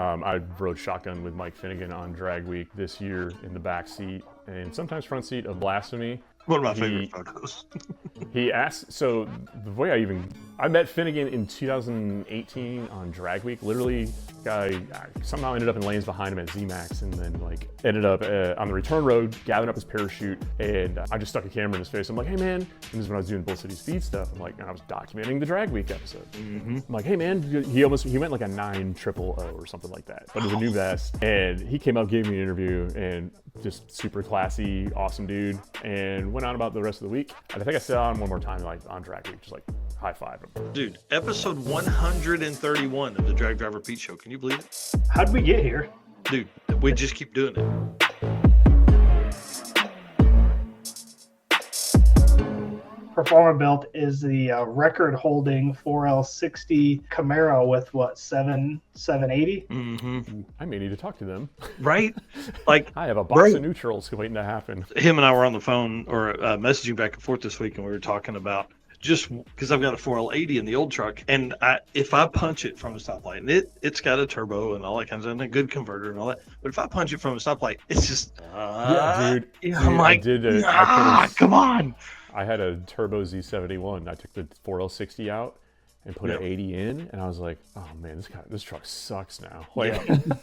I rode shotgun with Mike Finnegan on Drag Week this year in the back seat and sometimes front seat of Blasphemy. One of my favorite photos. He asked, so the way I met Finnegan in 2018 on Drag Week. Literally, guy somehow ended up in lanes behind him at Z-Max, and then like ended up on the return road, gathering up his parachute, and I just stuck a camera in his face. I'm like, hey man, and this is when I was doing Bull City Speed stuff. I'm like, and I was documenting the Drag Week episode. I'm like, hey man, he went like a 900 or something like that, but it was a new vest, and he came up, gave me an interview, and just super classy, awesome dude, and went on about the rest of the week. And I think I sat on one more time, like on Drag Week, just like high five him. Dude, episode 131 of the Drag Driver Pete Show. Can you believe it? How'd we get here? Dude, we just keep doing it. Performer Built is the record-holding 4L60 Camaro with what, 780? Mm-hmm. I may need to talk to them. Right? Like, I have a box of neutrals waiting to happen. Him and I were on the phone or messaging back and forth this week, and we were talking about just because I've got a 4L80 in the old truck, and if I punch it from a stoplight, and it's got a turbo and all that kind of stuff, and a good converter and all that, but if I punch it from a stoplight, it's just yeah, dude. I'm like, come on. I had a turbo Z71. I took the 4L60 out and put an 80 in, and I was like, oh man, this truck sucks now. Like, and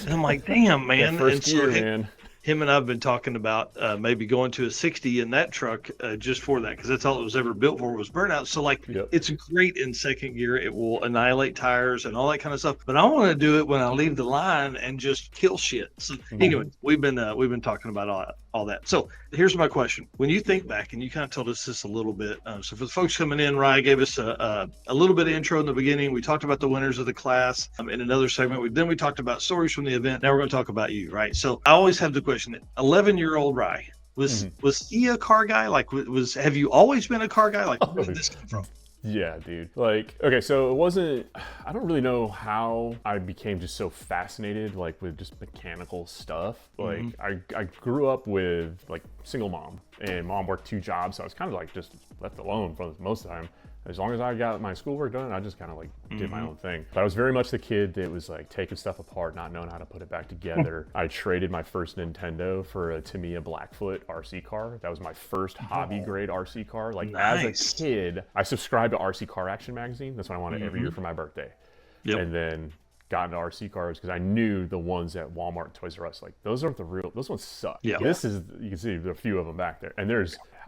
I'm like, damn, man. First gear, man. Him and I have been talking about maybe going to a 60 in that truck just for that, because that's all it was ever built for was burnout. So like, It's great in second gear. It will annihilate tires and all that kind of stuff. But I want to do it when I leave the line and just kill shit. So anyway, we've been talking about all that. So here's my question: when you think back, and you kind of told us this a little bit. So for the folks coming in, Ryan gave us a little bit of intro in the beginning. We talked about the winners of the class in another segment. Then we talked about stories from the event. Now we're going to talk about you, right? So I always have the question: 11-year-old Ryan, was he a car guy? Like, have you always been a car guy? Like, where did this come from? Yeah, dude. Like, okay, so I don't really know how I became just so fascinated, like, with just mechanical stuff. Like, I grew up with, like, single mom, and mom worked 2 jobs, so I was kind of, like, just left alone for most of the time. As long as I got my schoolwork done, I just kind of like did my own thing. But I was very much the kid that was like taking stuff apart, not knowing how to put it back together. I traded my first Nintendo for a Tamiya Blackfoot RC car. That was my first hobby grade RC car. Like as a kid, I subscribed to RC Car Action magazine. That's what I wanted every year for my birthday. And then got into RC cars because I knew the ones at Walmart and Toys R Us, like those aren't the real, those ones suck. This is, you can see there are a few of them back there. And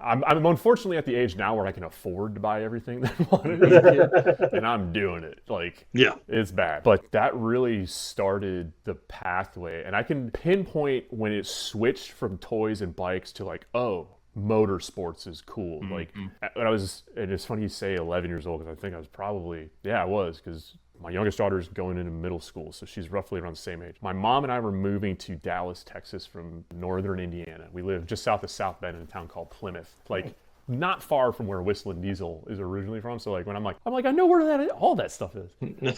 I'm unfortunately at the age now where I can afford to buy everything that I wanted as a kid, and I'm doing it. Like, it's bad. But that really started the pathway, and I can pinpoint when it switched from toys and bikes to like, oh, motorsports is cool. Like, when I was, and it's funny you say 11 years old, because I think I was probably, I was, because my youngest daughter's going into middle school, so she's roughly around the same age. My mom and I were moving to Dallas, Texas from northern Indiana. We live just south of South Bend in a town called Plymouth, like not far from where Whistling Diesel is originally from. So like when I'm like, I know where that is, all that stuff is.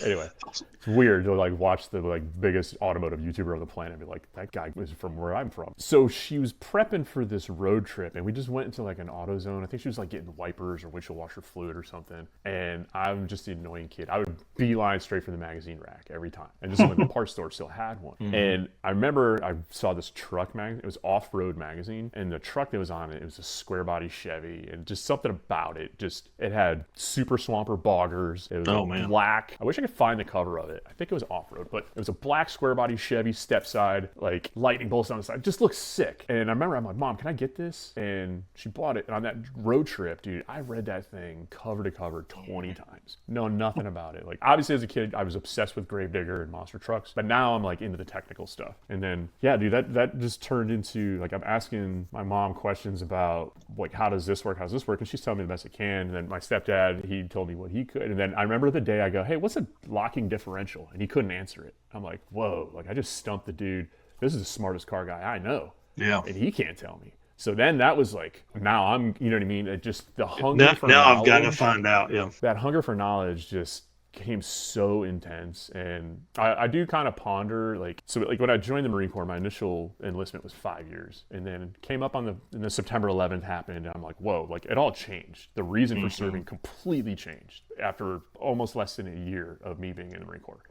Anyway, it's weird to like watch the like biggest automotive YouTuber on the planet and be like, that guy was from where I'm from. So she was prepping for this road trip, and we just went into like an AutoZone. I think she was like getting wipers or windshield washer fluid or something. And I'm just the annoying kid. I would beeline straight for the magazine rack every time. And just when the parts store still had one. And I remember I saw this truck magazine. It was Off-Road magazine, and the truck that was on it was a square body Chevy. And just something about it, it had super swamper boggers. It was black. I wish I could find the cover of it. I think it was Off-Road, but it was a black square body Chevy step side, like lightning bolts on the side. It just looks sick. And I remember I'm like, Mom, can I get this? And she bought it. And on that road trip, dude, I read that thing cover to cover 20 times. Know nothing about it. Like, obviously as a kid, I was obsessed with Gravedigger and monster trucks, but now I'm like into the technical stuff. And then, dude, that just turned into like, I'm asking my mom questions about like, how does this work? How's this work? And she's telling me the best it can. And then my stepdad, he told me what he could. And then I remember the day I go, hey, what's a locking differential? And he couldn't answer it. I'm like, whoa, like I just stumped the dude. This is the smartest car guy I know. Yeah. And he can't tell me. So then that was like, now I'm, you know what I mean? It just the hunger for knowledge. Now I've got to find out. Yeah. That hunger for knowledge just became so intense. And I do kind of ponder, like, so like when I joined the Marine Corps, my initial enlistment was 5 years, and then came up on the September 11th happened, and I'm like, whoa, like it all changed. The reason for serving completely changed after almost less than a year of me being in the Marine Corps.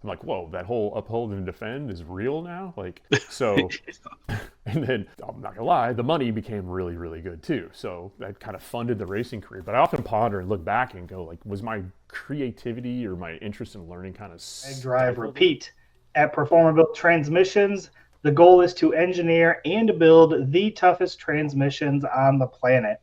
I'm like, whoa, that whole uphold and defend is real now? Like, so, and then I'm not gonna lie, the money became really, really good too. So that kind of funded the racing career. But I often ponder and look back and go, like, was my creativity or my interest in learning kind of drive repeat? At Performable Transmissions, the goal is to engineer and build the toughest transmissions on the planet.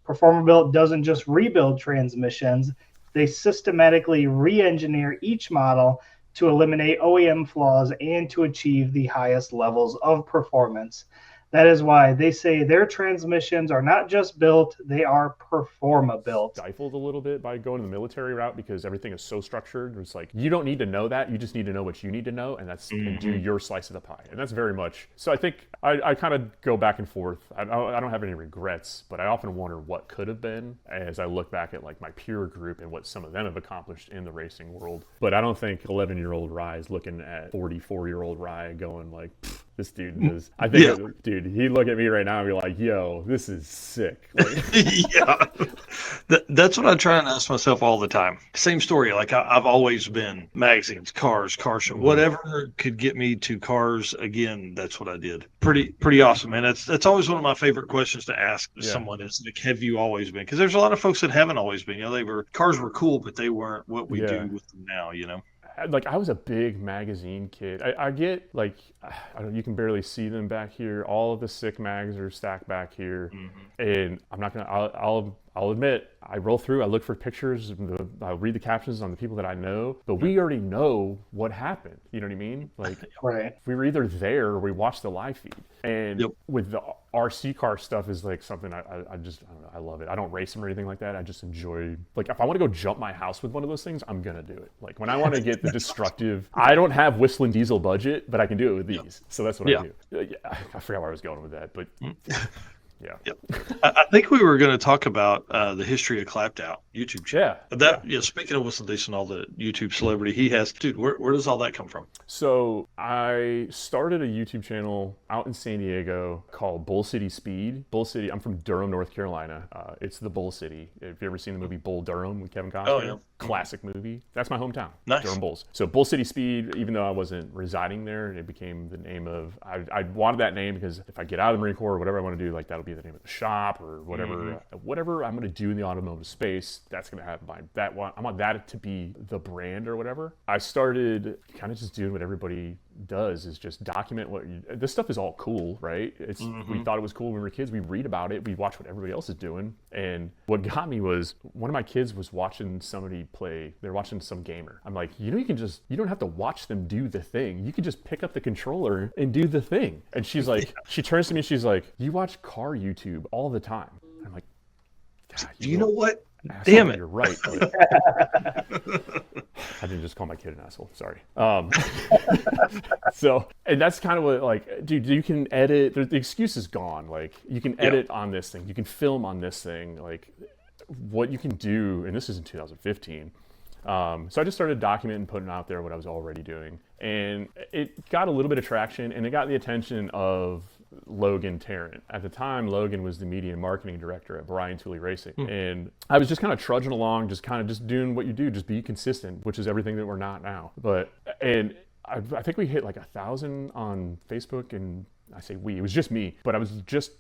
Performable doesn't just rebuild transmissions, they systematically re-engineer each model to eliminate OEM flaws and to achieve the highest levels of performance. That is why they say their transmissions are not just built, they are performa-built. Stifled a little bit by going the military route because everything is so structured. It's like, you don't need to know that. You just need to know what you need to know, and that's and do your slice of the pie. And that's very much. So I think I kind of go back and forth. I don't have any regrets, but I often wonder what could have been as I look back at like my peer group and what some of them have accomplished in the racing world. But I don't think 11-year-old Rye is looking at 44-year-old Rye going like, this dude is, I think, dude, he'd look at me right now and be like, yo, this is sick. Like, yeah. That's what I try and ask myself all the time. Same story. Like I've always been magazines, cars, car show, whatever could get me to cars again. That's what I did. Pretty awesome, man. That's always one of my favorite questions to ask someone is like, have you always been? Because there's a lot of folks that haven't always been. You know, cars were cool, but they weren't what we do with them now. You know. Like I was a big magazine kid. I get like, you can barely see them back here. All of the sick mags are stacked back here, and I'm not gonna. I'll admit, I roll through. I look for pictures. I read the captions on the people that I know, but we already know what happened. You know what I mean? Like, we were either there or we watched the live feed. And with the RC car stuff is like something I just, I don't know, I love it. I don't race them or anything like that. I just enjoy, like, if I want to go jump my house with one of those things, I'm gonna do it. Like when I want to get the destructive, I don't have whistling diesel budget, but I can do it with these. So that's what I do. I forgot where I was going with that, but. I think we were going to talk about the history of Clapped Out YouTube channel. Speaking of Whistle Diesel and all the YouTube celebrity he has, dude, where does all that come from? So I started a YouTube channel out in San Diego called Bull City Speed. Bull City. I'm from Durham, North Carolina. It's the Bull City. Have you ever seen the movie Bull Durham with Kevin Costner? Oh yeah. Classic movie. That's my hometown. Nice. Durham Bulls. So Bull City Speed, even though I wasn't residing there, it became the name of, I wanted that name because if I get out of the Marine Corps or whatever I want to do, like that'll be the name of the shop or whatever, whatever I'm going to do in the automotive space, that's going to have I want that to be the brand or whatever. I started kind of just doing what everybody does, is just document this stuff is all cool, right? It's we thought it was cool when we were kids. We read about it. We watch what everybody else is doing. And what got me was one of my kids was watching somebody play. They're watching some gamer. I'm like, you don't have to watch them do the thing. You can just pick up the controller and do the thing. And she's like, she turns to me, she's like, you watch car YouTube all the time. I'm like, God, you know what? Asshole, damn it. You're right. I didn't just call my kid an asshole. Sorry. So, and that's kind of what, like, dude, you can edit. The excuse is gone. Like, you can edit on this thing. You can film on this thing. Like, what you can do, and this is in 2015. So I just started documenting, putting out there what I was already doing. And it got a little bit of traction, and it got the attention of Logan Tarrant. At the time, Logan was the media and marketing director at Brian Tooley Racing. And I was just kind of trudging along, just doing what you do, just be consistent, which is everything that we're not now. And I think we hit like 1,000 on Facebook, and I say we, it was just me, but I was just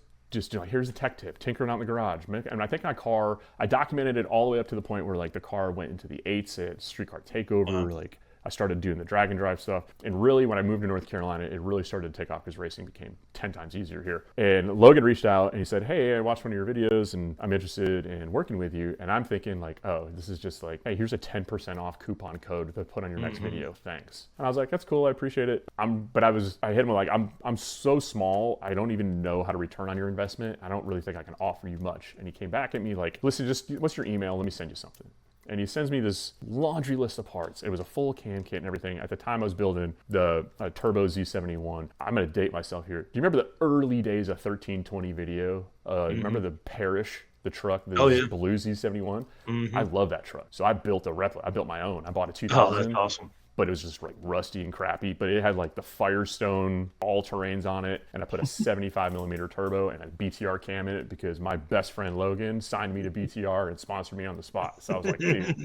like, here's a tech tip, tinkering out in the garage. And I think I documented it all the way up to the point where like the car went into the 8s at Street Car Takeover, like I started doing the drag and drive stuff. And really, when I moved to North Carolina, it really started to take off because racing became 10 times easier here. And Logan reached out and he said, hey, I watched one of your videos and I'm interested in working with you. And I'm thinking like, oh, this is just like, hey, here's a 10% off coupon code to put on your next video. Thanks. And I was like, that's cool. I appreciate it. I hit him like, I'm so small. I don't even know how to return on your investment. I don't really think I can offer you much. And he came back at me like, listen, just what's your email? Let me send you something. And he sends me this laundry list of parts. It was a full cam kit and everything. At the time, I was building the Turbo Z71. I'm going to date myself here. Do you remember the early days of 1320 video? Remember the Parrish, the truck, the Blue Z71? I love that truck. So I built a replica. I built my own. I bought a 2000. Oh, that's awesome. but it was just like rusty and crappy. But it had like the Firestone all-terrains on it, and I put a 75 millimeter turbo and a BTR cam in it because my best friend Logan signed me to BTR and sponsored me on the spot. So I was like, dude,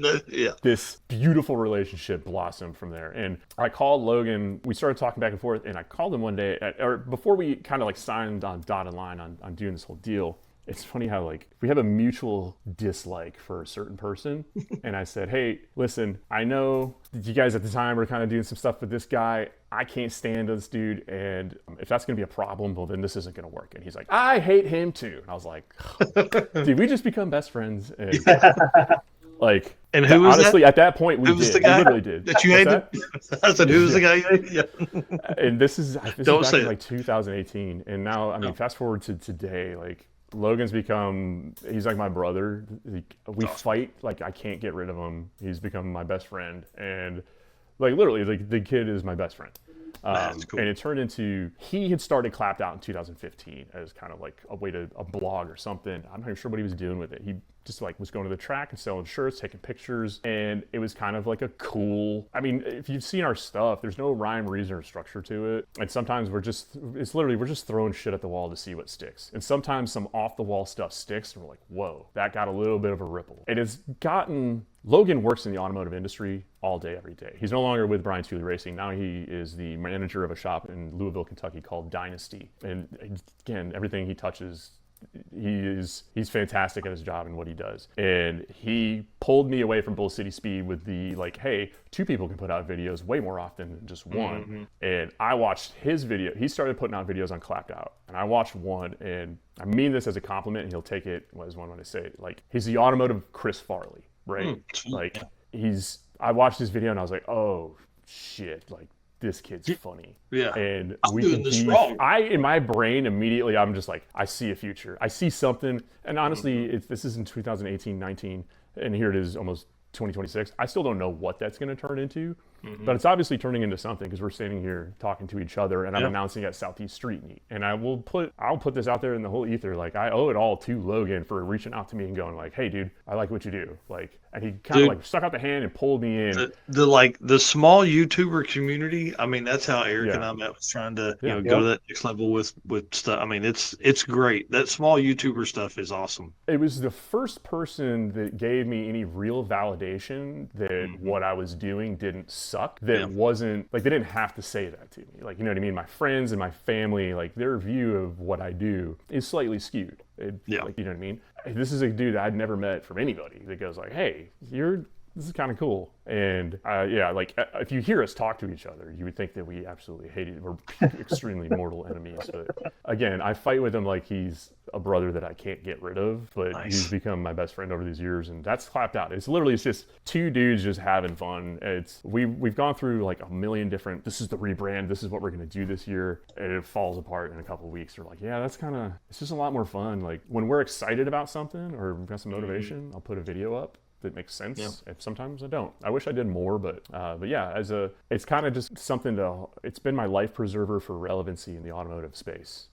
this beautiful relationship blossomed from there. And I called Logan. We started talking back and forth, and I called him one day, or before we kind of like signed on dotted line on doing this whole deal. It's funny how like we have a mutual dislike for a certain person. And I said, hey, listen, I know you guys at the time were kind of doing some stuff with this guy. I can't stand this dude. And if that's going to be a problem, well, then this isn't going to work. And he's like, I hate him too. And I was like, dude, we just become best friends. And like, and who was honestly, that? at that point, we who was did. the guy we literally did. That you hated? I said, who was the guy you hated? Yeah. And this is back in like 2018. And now, I mean, fast forward to today, like, Logan's he's like my brother. We fight like I can't get rid of him. He's become my best friend, and like literally, like the kid is my best friend. That's cool. And it turned into, he had started Clapped Out in 2015 as kind of like a blog or something. I'm not even sure what he was doing with it. He just like was going to the track and selling shirts, taking pictures, and it was kind of like a cool, I mean, if you've seen our stuff, there's no rhyme, reason, or structure to it. And sometimes we're just throwing shit at the wall to see what sticks. And sometimes some off the wall stuff sticks and we're like, whoa, that got a little bit of a ripple. It has gotten, Logan works in the automotive industry all day, every day. He's no longer with Brian Tooley Racing. Now he is the manager of a shop in Louisville, Kentucky called Dynasty. And again, everything he touches, he's fantastic at his job and what he does. And he pulled me away from Bull City Speed with the like, hey, 2 people can put out videos way more often than just one. Mm-hmm. And I watched his video. He started putting out videos on Clapped Out, and I watched one, and I mean this as a compliment, and he'll take it as one when I say it. Like, he's the automotive Chris Farley, right? Like, I watched this video and I was like, oh shit, like, this kid's funny. Yeah. And I'm doing this wrong. In my brain, immediately, I'm just like, I see a future. I see something. And honestly, this is in 2018, 19, and here it is almost 2026. I still don't know what that's going to turn into, but it's obviously turning into something because we're standing here talking to each other, and I'm announcing at Southeast Street Meet. And I'll put this out there in the whole ether. Like, I owe it all to Logan for reaching out to me and going like, hey dude, I like what you do. Like, and he kind of like stuck out the hand and pulled me in. The small YouTuber community. I mean, that's how Eric and I met, was trying to go to that next level with stuff. I mean, it's great. That small YouTuber stuff is awesome. It was the first person that gave me any real validation that what I was doing didn't suck. That wasn't like, they didn't have to say that to me. Like, you know what I mean? My friends and my family, like, their view of what I do is slightly skewed. Like, you know what I mean? This is a dude I'd never met from anybody that goes like, hey, this is kind of cool. And like, if you hear us talk to each other, you would think that we absolutely hate it. We're extremely mortal enemies. But again, I fight with him like he's a brother that I can't get rid of, but he's become my best friend over these years, and that's Clapped Out. It's just 2 dudes just having fun. We've gone through like a million different, this is the rebrand, this is what we're going to do this year, and it falls apart in a couple of weeks. We're like, it's just a lot more fun. Like, when we're excited about something or we've got some motivation, I'll put a video up that makes sense. Yeah. Sometimes I don't. I wish I did more, but yeah, it's kind of just something it's been my life preserver for relevancy in the automotive space.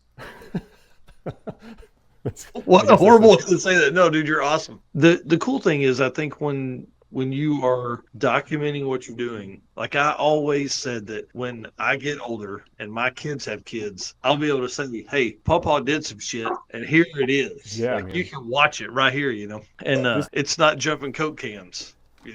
What a horrible way to say that. No, dude, you're awesome. The cool thing is, I think when you are documenting what you're doing, like I always said that when I get older and my kids have kids, I'll be able to say, hey, Pawpaw did some shit and here it is. Yeah, like, you can watch it right here, and it's not jumping Coke cans.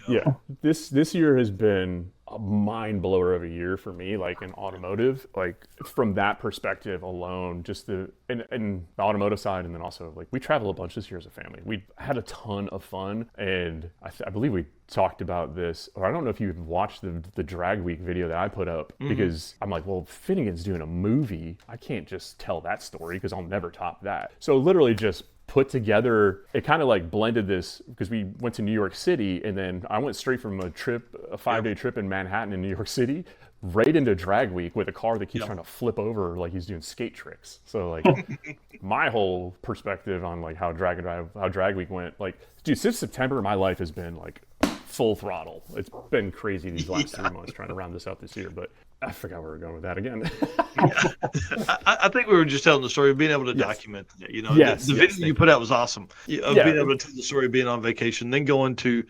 Yeah, this year has been a mind blower of a year for me, like in automotive, like from that perspective alone, just in the automotive side. And then also, like, we travel a bunch this year as a family. We had a ton of fun, and I believe we talked about this, or I don't know if you've watched the Drag Week video that I put up, because I'm like, well, Finnegan's doing a movie. I can't just tell that story because I'll never top that. So literally just put together, it kind of like blended this, because we went to New York City, and then I went straight from a 5-day trip in Manhattan in New York City right into Drag Week with a car that keeps trying to flip over like he's doing skate tricks. So like my whole perspective on like how Drag Week went, like, dude, since September my life has been like full throttle. It's been crazy these last 3 months trying to round this out this year, but I forgot where we're going with that again. I think we were just telling the story of being able to document it. You know, Yes, the video you put out was awesome. Being able to tell the story of being on vacation, then going to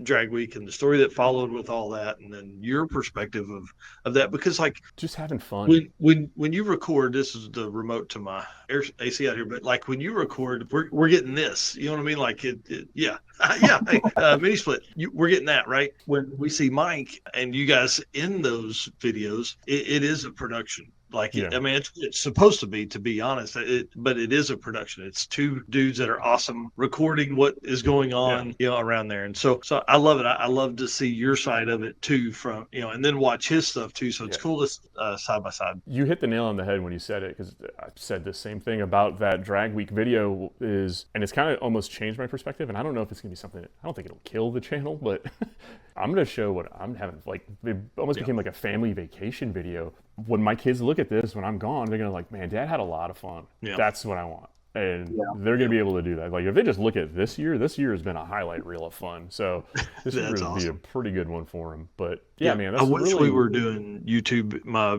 drag week and the story that followed with all that, and then your perspective of that, because like just having fun. When you record, this is the remote to my AC out here, but like when you record, we're getting this. You know what I mean? Like yeah. Hey, mini split. We're getting that right. When we see Mike and you guys in those videos, it is a production. Like, I mean, it's supposed to be honest, but it is a production. It's two dudes that are awesome recording what is going on, you know, around there. And so I love it. I love to see your side of it too, from, you know, and then watch his stuff too. So it's cool to side by side. You hit the nail on the head when you said it, because I said the same thing about that drag week video and it's kind of almost changed my perspective. And I don't know if it's gonna be something, I don't think it'll kill the channel, but I'm gonna show what I'm having. Like, it almost became like a family vacation video. When my kids look at this, when I'm gone, they're gonna like, man, Dad had a lot of fun. That's what I want. And they're going to be able to do that. Like, if they just look at this year has been a highlight reel of fun. So this would really be a pretty good one for them. But man, that's I wish we were doing YouTube. My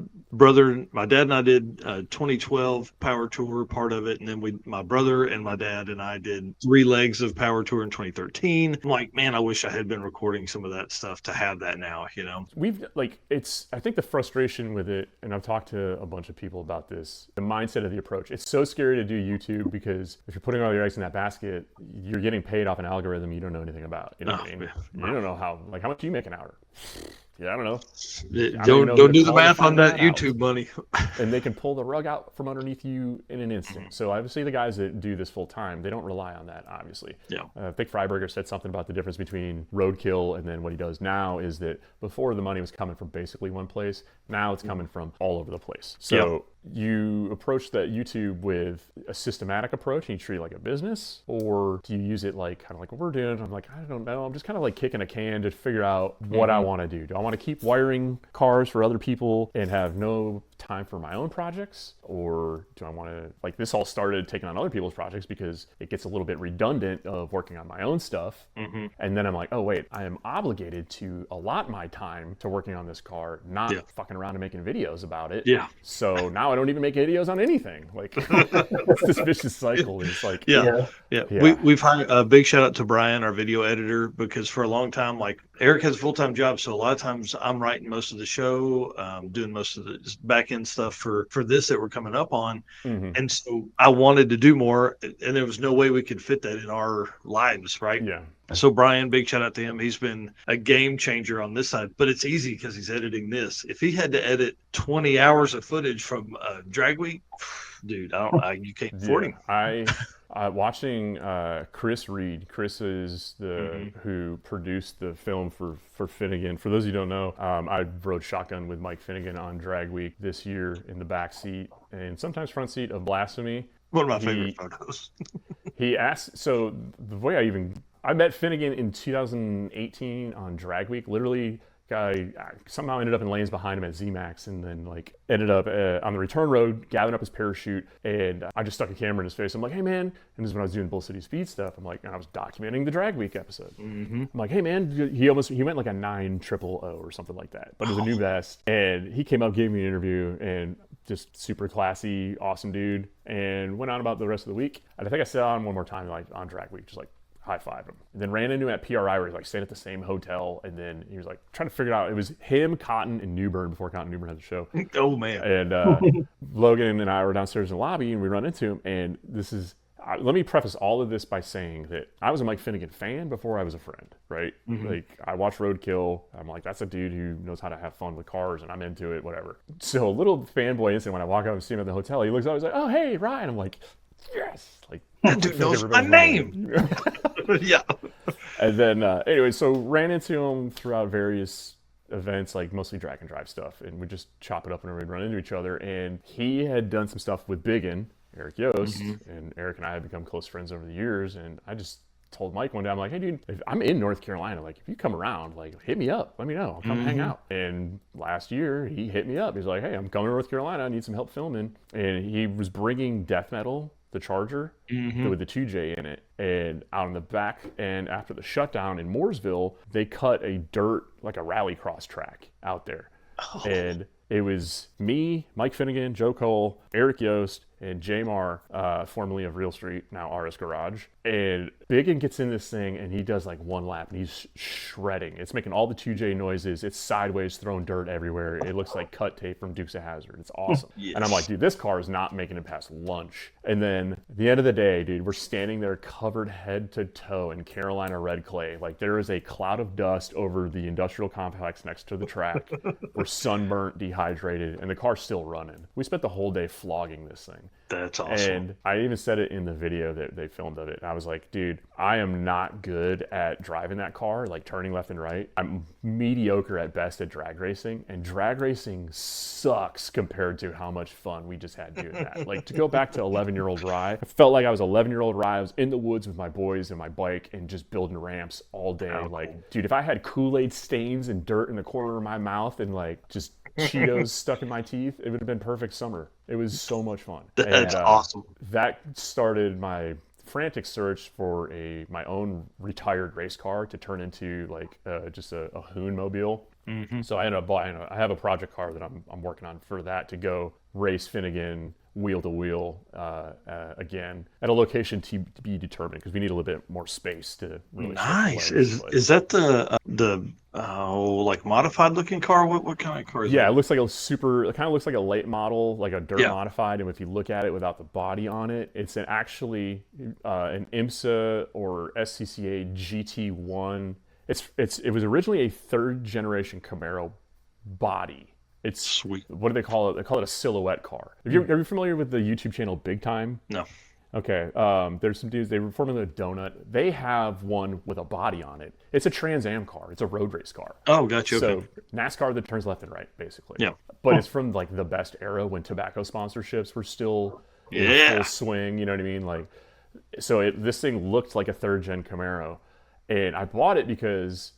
dad and I did 2012 Power Tour, part of it. And then my brother and my dad and I did 3 legs of Power Tour in 2013. I'm like, man, I wish I had been recording some of that stuff to have that now, you know? I think the frustration with it, and I've talked to a bunch of people about this, the mindset of the approach. It's so scary to do YouTube, because if you're putting all your eggs in that basket, you're getting paid off an algorithm you don't know anything about. You know what I mean? You don't know how much do you make an hour? Yeah, I don't know. Don't do the math on that YouTube money. And they can pull the rug out from underneath you in an instant. So obviously the guys that do this full time, they don't rely on that, obviously. Yeah. I think Freiberger said something about the difference between roadkill and then what he does now is that before the money was coming from basically one place, now it's coming from all over the place. So you approach that YouTube with a systematic approach and you treat it like a business, or do you use it like kind of like what we're doing? I'm like, I don't know. I'm just kind of like kicking a can to figure out what I want to do. Do I want to keep wiring cars for other people and have no time for my own projects, or do I want to, like, this all started taking on other people's projects because it gets a little bit redundant of working on my own stuff. And then I'm like, oh wait, I am obligated to allot my time to working on this car, not fucking around and making videos about it. So now I don't even make videos on anything. Like, it's this vicious cycle. It's like, we've hired a big shout out to Brian, our video editor, because for a long time, like, Eric has a full-time job, so a lot of times I'm writing most of the show, doing most of the back end stuff for this that we're coming up on. And so I wanted to do more, and there was no way we could fit that in our lives, right? So Brian, big shout out to him. He's been a game changer on this side, but it's easy because he's editing this. If he had to edit 20 hours of footage from drag week, dude, you can't afford him. Watching Chris Reed. Chris is the who produced the film for Finnegan. For those of you who don't know, I rode shotgun with Mike Finnegan on Drag Week this year in the back seat and sometimes front seat of Blasphemy. One of my favorite photos. He asked, so the way I met Finnegan in 2018 on Drag Week. Literally, guy somehow ended up in lanes behind him at Z-Max, and then like ended up on the return road, gathering up his parachute, and I just stuck a camera in his face. I'm like, hey man, and this is when I was doing Bull City Speed stuff. I'm like, and I was documenting the Drag Week episode. I'm like, hey man, he went like a 900 or something like that, but it was a new vest, and he came up, gave me an interview, and just super classy, awesome dude, and went on about the rest of the week. And I think I saw him one more time, like on Drag Week, just like high-fived him. And then ran into him at PRI where he like stayed at the same hotel, and then he was like trying to figure it out. It was him, Cotton, and Newbern before Cotton and Newbern had the show. Oh man. And Logan and I were downstairs in the lobby, and we run into him, and let me preface all of this by saying that I was a Mike Finnegan fan before I was a friend, right? Like, I watched Roadkill. I'm like, that's a dude who knows how to have fun with cars, and I'm into it, whatever. So a little fanboy instant when I walk up and see him at the hotel, he looks up, he's like, oh, hey, Ryan. I'm like, yes. Like, that dude knows my name. And then, anyway, so ran into him throughout various events, like mostly drag and drive stuff, and we just chop it up and we'd run into each other. And he had done some stuff with Biggin, Eric Yost, and Eric and I have become close friends over the years. And I just told Mike one day, I'm like, hey dude, if I'm in North Carolina, like if you come around, like hit me up, let me know, I'll come hang out. And last year he hit me up, he's like, hey, I'm coming to North Carolina, I need some help filming. And he was bringing Death Metal, the Charger, with the 2J in it, and out on the back, and after the shutdown in Mooresville, they cut a dirt, like a rallycross track out there. And It was me, Mike Finnegan, Joe Cole, Eric Yost, and Jay Marr, formerly of Real Street, now RS Garage. And Biggin gets in this thing and he does like one lap and he's shredding. It's making all the 2J noises. It's sideways, throwing dirt everywhere. It looks like cut tape from Dukes of Hazzard. It's awesome. Yes. And I'm like, dude, this car is not making it past lunch. And then at the end of the day, dude, we're standing there covered head to toe in Carolina red clay. Like there is a cloud of dust over the industrial complex next to the track. We're sunburnt, dehydrated, and the car's still running. We spent the whole day flogging this thing. That's awesome. And I even said it in the video that they filmed of it. I was like, dude, I am not good at driving that car, like turning left and right. I'm mediocre at best at drag racing, and drag racing sucks compared to how much fun we just had doing that. Like to go back to 11-year-old Rye, I felt like I was 11-year-old Rye. I was in the woods with my boys and my bike and just building ramps all day. Oh, like, cool. Dude, if I had Kool-Aid stains and dirt in the corner of my mouth and like just Cheetos stuck in my teeth, it would have been perfect summer. It was so much fun. That's awesome. That started my frantic search for my own retired race car to turn into like just a Hoon mobile. Mm-hmm. So I ended up buying I have a project car that I'm working on for that to go race Finnegan wheel to wheel again at a location to be determined because we need a little bit more space to really. Nice. Is that the like modified looking car? What kind of car is that? Yeah, it looks like it kind of looks like a late model, like a dirt modified. And if you look at it without the body on it, it's actually an IMSA or SCCA GT1. It was originally a third generation Camaro body. It's sweet. What do they call it? They call it a silhouette car. Are you familiar with the YouTube channel Big Time? No. Okay. There's some dudes, they were forming a donut. They have one with a body on it. It's a Trans Am car. It's a road race car. Oh, gotcha. So okay. NASCAR that turns left and right, basically. Yeah. But it's from like the best era when tobacco sponsorships were still in full swing. You know what I mean? Like, so this thing looked like a third gen Camaro, and I bought it because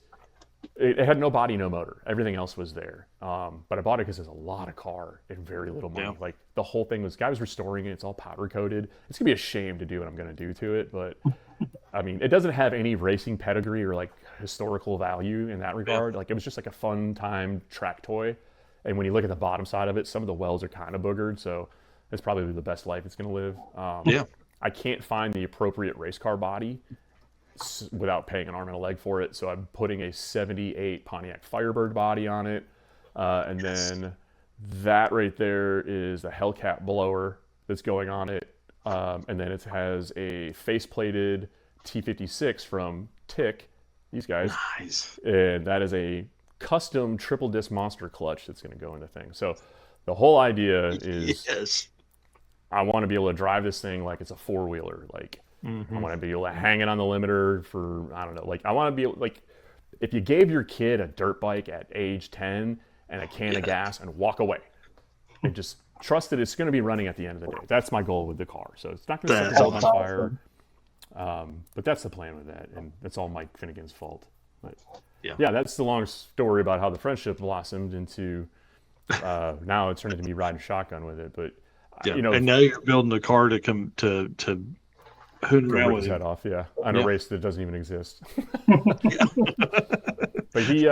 it had no body, no motor. Everything else was there. But I bought it because there's a lot of car and very little money. Yeah. Like the whole thing guy was restoring it. It's all powder coated. It's gonna be a shame to do what I'm gonna do to it. But I mean, it doesn't have any racing pedigree or like historical value in that regard. Yeah. Like it was just like a fun time track toy. And when you look at the bottom side of it, some of the wells are kind of boogered. So it's probably the best life it's gonna live. I can't find the appropriate race car body without paying an arm and a leg for it. So I'm putting a 78 Pontiac Firebird body on it. And then that right there is a Hellcat blower that's going on it. And then it has a face-plated T56 from Tick, these guys. Nice. And that is a custom triple disc monster clutch that's going to go into things. So the whole idea is I want to be able to drive this thing like it's a four-wheeler. Like, I want to be able to hang it on the limiter for, I don't know, like I want to be able, like if you gave your kid a dirt bike at age 10 and a can of gas and walk away and just trust that it's going to be running at the end of the day. That's my goal with the car. So it's not going to set the world on fire. But that's the plan with that. And that's all Mike Finnegan's fault. But yeah, that's the long story about how the friendship blossomed into, now it's turned into me riding shotgun with it. But, you know. And now you're building a car to come to hoon around with his head off, on a race that doesn't even exist. But he,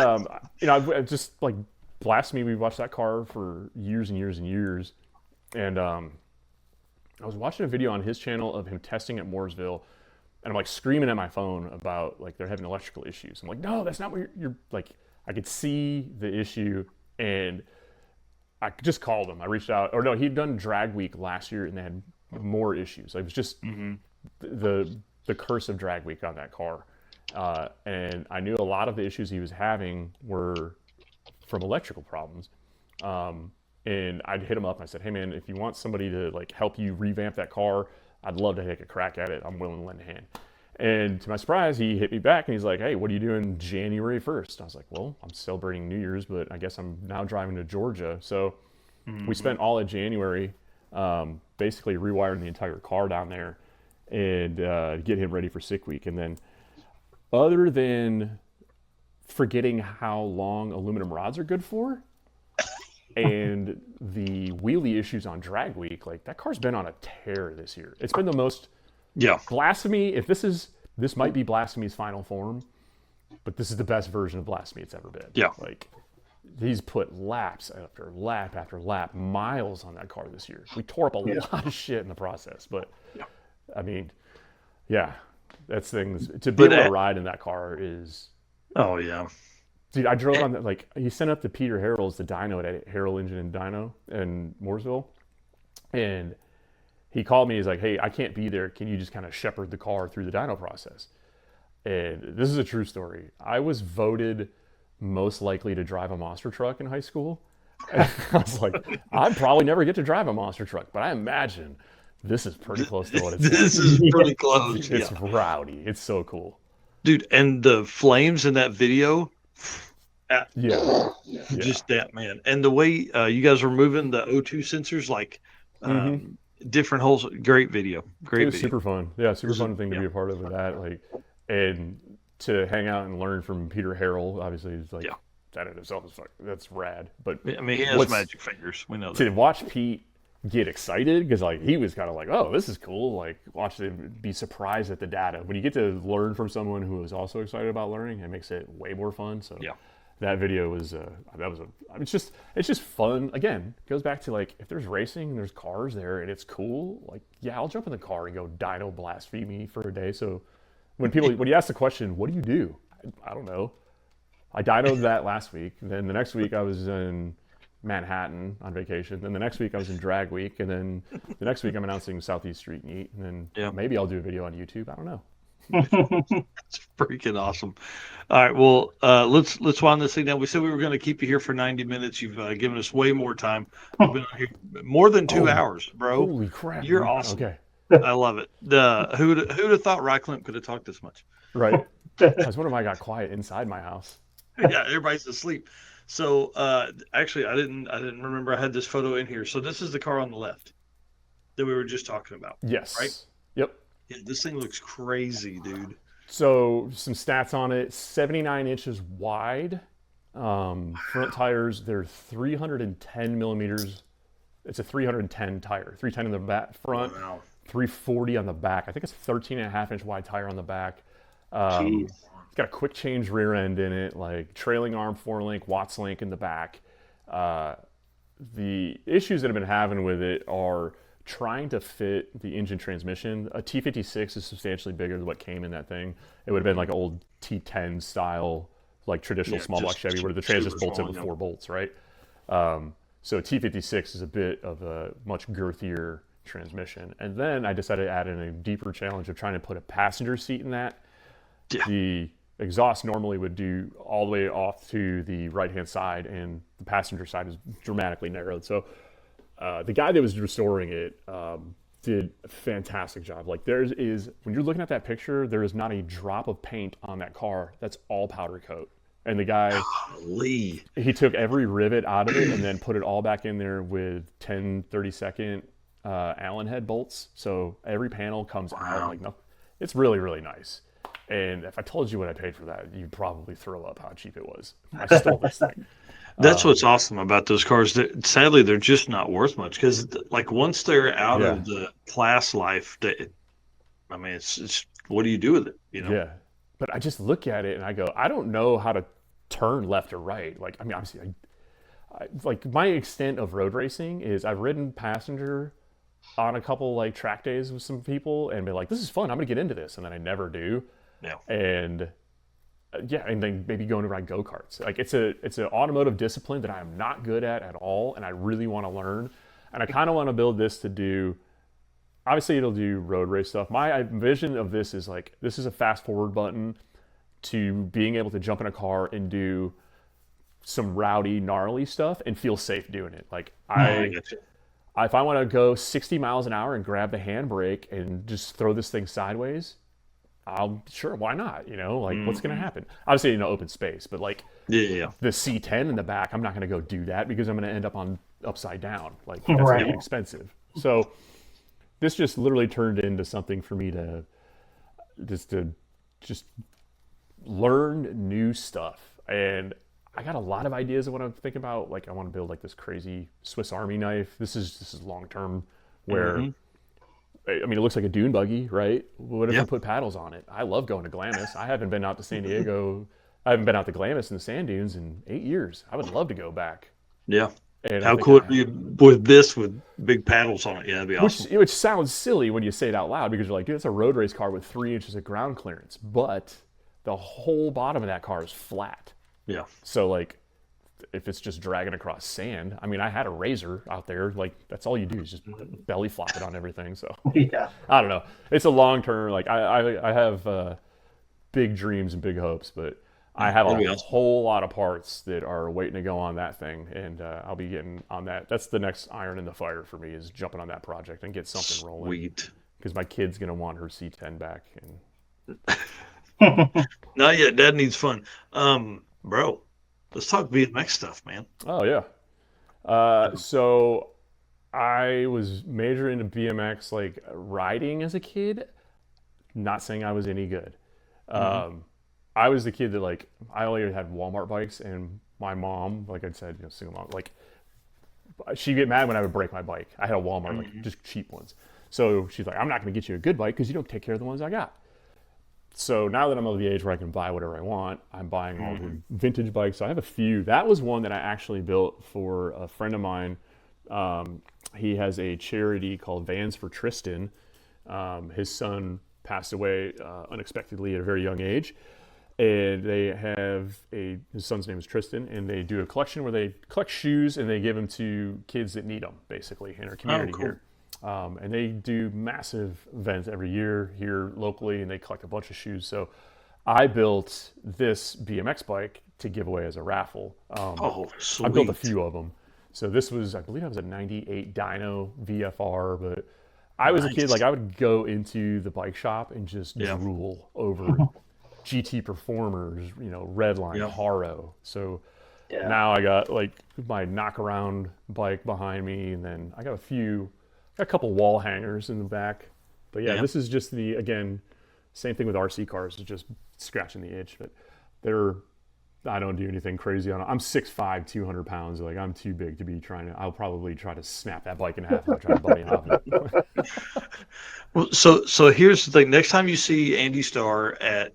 just like blasphemy. We watched that car for years and years and years, and I was watching a video on his channel of him testing at Mooresville, and I'm like screaming at my phone about like they're having electrical issues. I'm like, no, that's not what you're like. I could see the issue, and I just called him. I reached out, or no, he'd done Drag Week last year, and they had more issues. It was just the curse of Drag Week on that car, and I knew a lot of the issues he was having were from electrical problems. And I'd hit him up and I said, hey man, if you want somebody to like help you revamp that car, I'd love to take a crack at it. I'm willing to lend a hand. And to my surprise, he hit me back and he's like, hey, what are you doing January 1st? I was like, well, I'm celebrating New Year's, but I guess I'm now driving to Georgia. So we spent all of January basically rewiring the entire car down there and get him ready for sick week. And then other than forgetting how long aluminum rods are good for and the wheelie issues on Drag Week, like that car's been on a tear this year. It's been the most blasphemy. If this might be blasphemy's final form, but this is the best version of blasphemy it's ever been. Yeah. Like he's put laps after lap after lap, miles on that car this year. We tore up a lot of shit in the process, but I mean, yeah, that's things to be able to ride in that car is. Oh yeah, dude, I drove on that. Like he sent up to Peter Harrell's the dyno at Harrell Engine and Dyno in Mooresville, and he called me. He's like, "Hey, I can't be there. Can you just kind of shepherd the car through the dyno process?" And this is a true story. I was voted most likely to drive a monster truck in high school. And I was like, I'd probably never get to drive a monster truck, but I imagine this is pretty close to what it's This is pretty close. It's rowdy. It's so cool. Dude, and the flames in that video, yeah. Just that, man. And the way you guys were moving the O2 sensors, like different holes, great video. Great video. Super fun. Yeah, super fun thing to be a part of with that. Like, and to hang out and learn from Peter Harrell, obviously, is like, that in itself is that's rad. But I mean, he has magic fingers. We know that. To watch Pete get excited, because like he was kind of like, oh, this is cool. Like, watch them be surprised at the data. When you get to learn from someone who is also excited about learning, it makes it way more fun. So that video was it's just fun. Again, it goes back to like, if there's racing and there's cars there and it's cool, like, yeah, I'll jump in the car and go dyno blaspheme for a day. So when you ask the question, what do you do? I don't know. I dynoed that last week. Then the next week I was in Manhattan on vacation. Then the next week I was in drag week. And then the next week I'm announcing Southeast Street Meet. And then maybe I'll do a video on YouTube. I don't know. That's freaking awesome. All right, well, let's wind this thing down. We said we were going to keep you here for 90 minutes. You've given us way more time. We've been on here more than 2 hours, bro. Holy crap! You're awesome. Okay, I love it. Who'd have thought Ryclimp could have talked this much? Right. I was wondering why I got quiet inside my house. Yeah, everybody's asleep. So actually, I didn't remember I had this photo in here. So this is the car on the left that we were just talking about. Yes. Right. Yep. Yeah, this thing looks crazy, dude. So some stats on it: 79 inches wide. Front tires, they're 310 millimeters. It's a 310 tire. 310 in the back front. Wow. 340 on the back. I think it's a 13.5-inch wide tire on the back. It's got a quick change rear end in it, like trailing arm 4-link, Watts link in the back. The issues that I've been having with it are trying to fit the engine transmission. A T56 is substantially bigger than what came in that thing. It would have been like an old T10 style, like traditional small block Chevy, where the transmission bolts in with 4 bolts, right? So T56 is a bit of a much girthier transmission. And then I decided to add in a deeper challenge of trying to put a passenger seat in that. Yeah. The exhaust normally would do all the way off to the right-hand side, and the passenger side is dramatically narrowed. So the guy that was restoring it did a fantastic job. Like, when you're looking at that picture, there is not a drop of paint on that car. That's all powder coat. And the guy, he took every rivet out of it and then put it all back in there with 10 32nd Allen head bolts. So every panel comes out like nothing. It's really, really nice. And if I told you what I paid for that, you'd probably throw up how cheap it was. I stole this thing. That's what's awesome about those cars. Sadly, they're just not worth much, because like once they're out of the class life, it's what do you do with it? You know? Yeah. But I just look at it and I go, I don't know how to turn left or right. Like, I mean, obviously, like my extent of road racing is I've ridden passenger on a couple like track days with some people and be like, this is fun, I'm gonna get into this, and then I never do. No. And and then maybe going to ride go-karts. Like, it's an automotive discipline that I'm not good at all, and I really want to learn. And I kind of want to build this to do, obviously it'll do road race stuff. My vision of this is like, this is a fast forward button to being able to jump in a car and do some rowdy, gnarly stuff and feel safe doing it. Like, if I want to go 60 miles an hour and grab the handbrake and just throw this thing sideways, sure, why not? You know, like, what's going to happen? Obviously, open space, but like the C10 in the back, I'm not going to go do that because I'm going to end up upside down. Like, that's going to be expensive. So this just literally turned into something for me to just learn new stuff. And I got a lot of ideas of what I'm thinking about. Like, I want to build like this crazy Swiss Army knife. This is long term, where I mean, it looks like a dune buggy, right? What if we put paddles on it? I love going to Glamis. I haven't been out to San Diego I haven't been out to Glamis in the sand dunes in 8 years. I would love to go back. Yeah. And How cool would it be with this with big paddles on it? Yeah, that'd be awesome. Which sounds silly when you say it out loud because you're like, dude, it's a road race car with 3 inches of ground clearance. But the whole bottom of that car is flat. Yeah. So like, if it's just dragging across sand, I mean, I had a razor out there. Like that's all you do is just belly flop it on everything. So Yeah. I don't know. It's a long term. Like I have big dreams and big hopes, but I have a whole lot of parts that are waiting to go on that thing, and I'll be getting on that. That's the next iron in the fire for me is jumping on that project and get something rolling. Sweet. Because my kid's gonna want her C10 back. And not yet. Dad needs fun. Bro, let's talk BMX stuff, man. Oh yeah. So I was majoring into BMX, like riding as a kid. Not saying I was any good. I was the kid that like I only had Walmart bikes, and my mom, like I said, single mom, like she'd get mad when I would break my bike. I had a Walmart, like just cheap ones. So she's like, I'm not going to get you a good bike because you don't take care of the ones I got. So now that I'm of the age where I can buy whatever I want, I'm buying all the vintage bikes. So I have a few. That was one that I actually built for a friend of mine. He has a charity called Vans for Tristan. His son passed away unexpectedly at a very young age. And they have his son's name is Tristan, and they do a collection where they collect shoes and they give them to kids that need them, basically, in our community here. And they do massive events every year here locally, and they collect a bunch of shoes. So I built this BMX bike to give away as a raffle. Sweet. I built a few of them. So this was, I believe I was a 98 dyno VFR, but I was a kid, like I would go into the bike shop and just drool over GT Performers, Redline, Haro. So now I got like my knock around bike behind me, and then I got a couple wall hangers in the back. But this is just again, same thing with RC cars, it's just scratching the itch. But I don't do anything crazy on it. I'm 6'5", 200 pounds. Like I'm too big to be I'll probably try to snap that bike in half if I try to bunny hop it. Well, so here's the thing. Next time you see Andy Starr at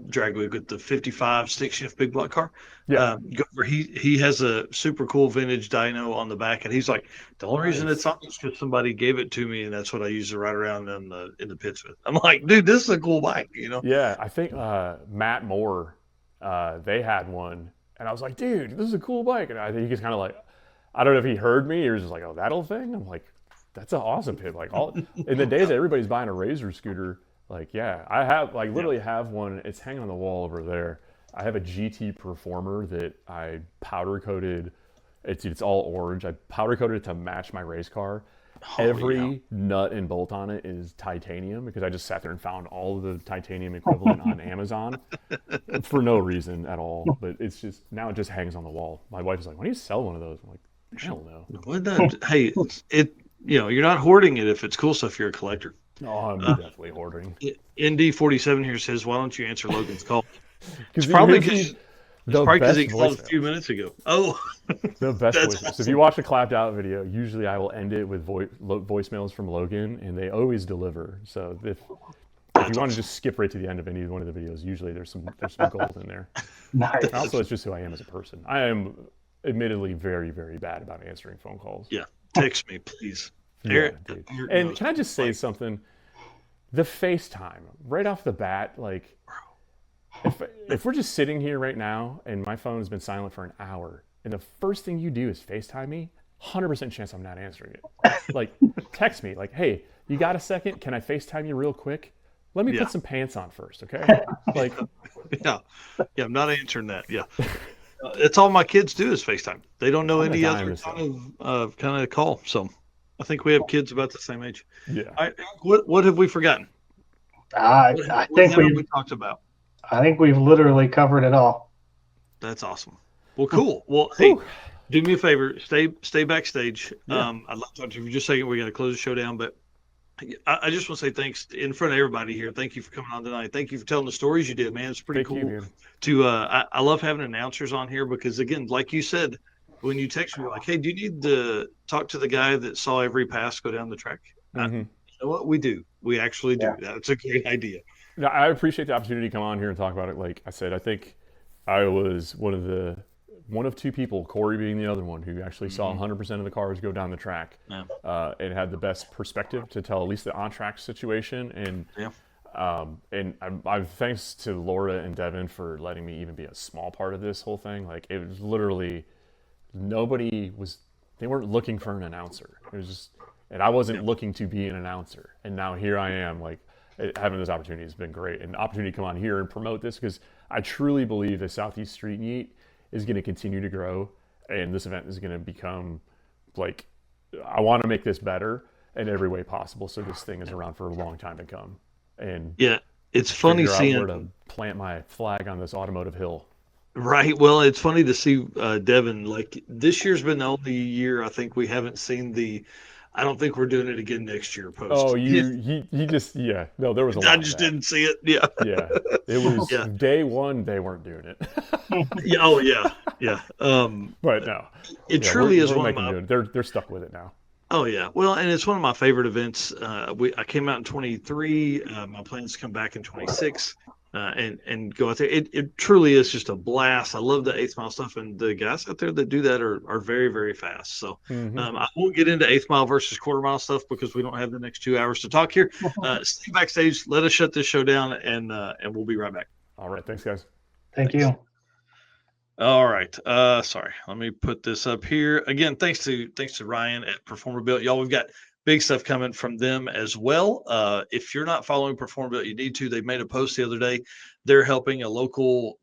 Drag Week with the 55 stick shift big block car, go over. He has a super cool vintage dyno on the back, and he's like, the only reason it's on is because somebody gave it to me, and that's what I used to ride around in the pits with. I'm like, dude, this is a cool bike, Yeah, I think Matt Moore, they had one, and I was like, dude, this is a cool bike, and I think he was kind of like, I don't know if he heard me or was just like, oh, that old thing. I'm like, that's an awesome pit. Like in the days that everybody's buying a Razor scooter, like I have literally have one. It's hanging on the wall over there. I have a GT Performer that I powder coated. It's all orange. I powder coated it to match my race car. Every nut and bolt on it is titanium because I just sat there and found all of the titanium equivalent on Amazon for no reason at all. But it's just now it just hangs on the wall. My wife is like, "Why don't you sell one of those?" I'm like, "Hell no." Hey, you're not hoarding it if it's cool stuff. You're a collector. No, I'm definitely hoarding. ND47 here says, "Why don't you answer Logan's call?" It's probably because he called a few minutes ago. Oh, the best voicemails. Awesome. So if you watch a clapped out video, usually I will end it with voicemails from Logan, and they always deliver. So if you want to just skip right to the end of any one of the videos, usually there's some gold in there. Nice. And also, it's just who I am as a person. I am admittedly very, very bad about answering phone calls. Yeah, text me, please. Eric can I just say something? The FaceTime right off the bat, like. If we're just sitting here right now and my phone has been silent for an hour and the first thing you do is FaceTime me, 100% chance I'm not answering it. Like, text me, like, hey, you got a second? Can I FaceTime you real quick? Let me put some pants on first, okay? Like, yeah, I'm not answering that. Yeah, that's all my kids do is FaceTime. They don't know any other kind of call. So, I think we have kids about the same age. Yeah. All right, what have we forgotten? I think we talked about. I think we've literally covered it all. That's awesome. Well, cool. Well, hey, do me a favor. Stay backstage. Yeah. I'd like to talk to you for just a second. We got to close the show down, but I just want to say thanks in front of everybody here. Thank you for coming on tonight. Thank you for telling the stories you did, man. It's pretty cool. I love having announcers on here because, again, like you said, when you text me, like, hey, do you need to talk to the guy that saw every pass go down the track? Mm-hmm. You know what? We do. We actually do. That's a great idea. No, I appreciate the opportunity to come on here and talk about it. Like I said, I think I was one of two people, Corey being the other one, who actually saw 100% of the cars go down the track, and had the best perspective to tell at least the on-track situation. And I've thanks to Laura and Devin for letting me even be a small part of this whole thing. Like, it was literally they weren't looking for an announcer. It was just, and I wasn't looking to be an announcer. And now here I am, like, having this opportunity has been great. And the opportunity to come on here and promote this, because I truly believe the Southeast Street Meet is going to continue to grow, and this event is going to become, like, I want to make this better in every way possible, so this thing is around for a long time to come. And it's funny seeing where to plant my flag on this automotive hill. Right. Well, it's funny to see Devin. Like, this year's been the only year I think we haven't seen the. I don't think we're doing it again next year. Post. Oh, he just no. There was a lot. I just didn't see it. Yeah. It was day one. They weren't doing it. Yeah. But no, it truly is one of my. They're stuck with it now. Oh yeah, well, and it's one of my favorite events. I came out in 23. My plans to come back in 26, and go out there. It truly is just a blast. I love the 8th Mile stuff, and the guys out there that do that are very, very fast. So I won't get into 8th Mile versus quarter mile stuff because we don't have the next 2 hours to talk here. Stay backstage. Let us shut this show down, and we'll be right back. All right, thanks, guys. Thanks. You. All right. Sorry. Let me put this up here again. Thanks to Ryan at Performer Built. Y'all, we've got big stuff coming from them as well. If you're not following Performer Built, you need to. They made a post the other day. They're helping a local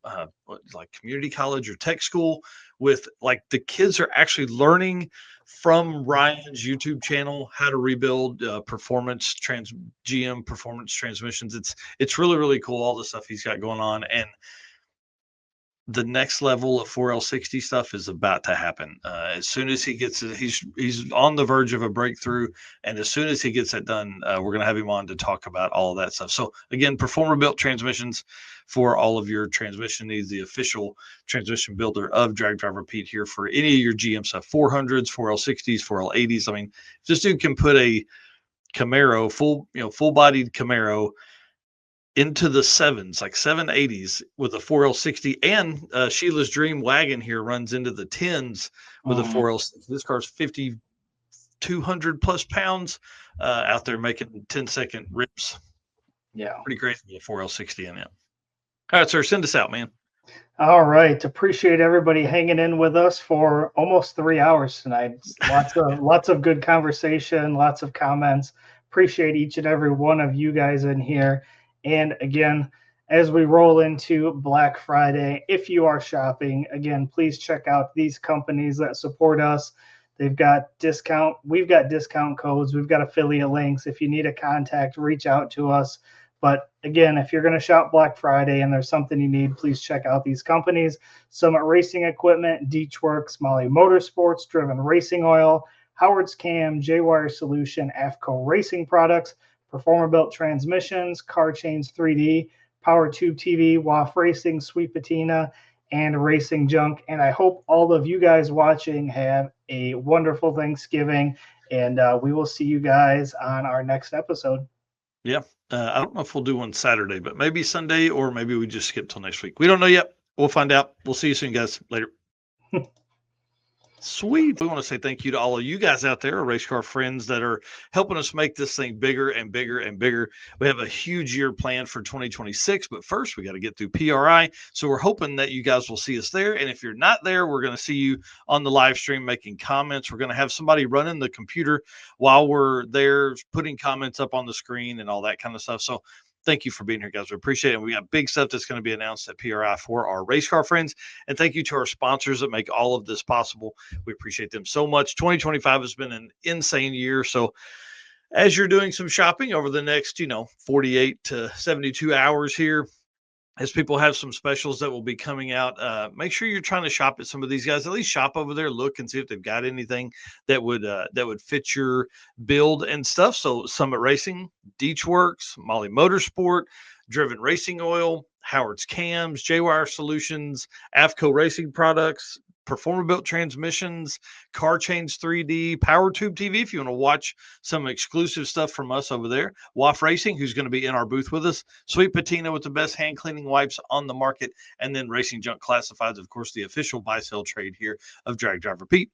like community college or tech school with, like, the kids are actually learning from Ryan's YouTube channel how to rebuild GM performance transmissions. It's really, really cool, all the stuff he's got going on. And the next level of 4L60 stuff is about to happen. As soon as he gets it, he's on the verge of a breakthrough. And as soon as he gets that done, we're going to have him on to talk about all of that stuff. So again, Performer Built transmissions for all of your transmission needs, the official transmission builder of Drag Driver Pete here for any of your GM stuff, 400s, 4L60s, 4L80s. I mean, if this dude can put a Camaro, full-bodied Camaro into the 7s, like 780s with a 4L60, and Sheila's Dream wagon here runs into the 10s with a 4L60. This car's 5,200 plus pounds out there making 10-second rips. Yeah. Pretty crazy with a 4L60 in it. All right, sir, send us out, man. All right. Appreciate everybody hanging in with us for almost 3 hours tonight. Lots of good conversation, lots of comments. Appreciate each and every one of you guys in here. And again, as we roll into Black Friday, if you are shopping, again, please check out these companies that support us. We've got discount codes. We've got affiliate links. If you need a contact, reach out to us. But again, if you're going to shop Black Friday and there's something you need, please check out these companies: Summit Racing Equipment, Deechworks, Molly Motorsports, Driven Racing Oil, Howard's Cam, J-Wire Solution, AFCO Racing Products, Performer Built Transmissions, Car Chains 3D, Power Tube TV, WAF Racing, Sweet Patina, and Racing Junk. And I hope all of you guys watching have a wonderful Thanksgiving, and we will see you guys on our next episode. Yeah. I don't know if we'll do one Saturday, but maybe Sunday, or maybe we just skip till next week. We don't know yet. We'll find out. We'll see you soon, guys. Later. Sweet. We want to say thank you to all of you guys out there, our race car friends that are helping us make this thing bigger and bigger and bigger. We have a huge year planned for 2026, but first we got to get through PRI. So we're hoping that you guys will see us there. And if you're not there, we're going to see you on the live stream making comments. We're going to have somebody running the computer while we're there, putting comments up on the screen and all that kind of stuff. So thank you for being here, guys. We appreciate it. We got big stuff that's going to be announced at PRI for our race car friends. And thank you to our sponsors that make all of this possible. We appreciate them so much. 2025 has been an insane year. So as you're doing some shopping over the next, 48 to 72 hours here, as people have some specials that will be coming out, make sure you're trying to shop at some of these guys. At least shop over there, look and see if they've got anything that would fit your build and stuff. So Summit Racing, Deechworks, Molly Motorsport, Driven Racing Oil, Howard's Cams, J-Wire Solutions, AFCO Racing Products, Performer-Built Transmissions, Car Chains 3D, Power Tube TV, if you want to watch some exclusive stuff from us over there. WAF Racing, who's going to be in our booth with us. Sweet Patina with the best hand cleaning wipes on the market. And then Racing Junk Classifieds, of course, the official buy-sell trade here of Drag Driver Pete.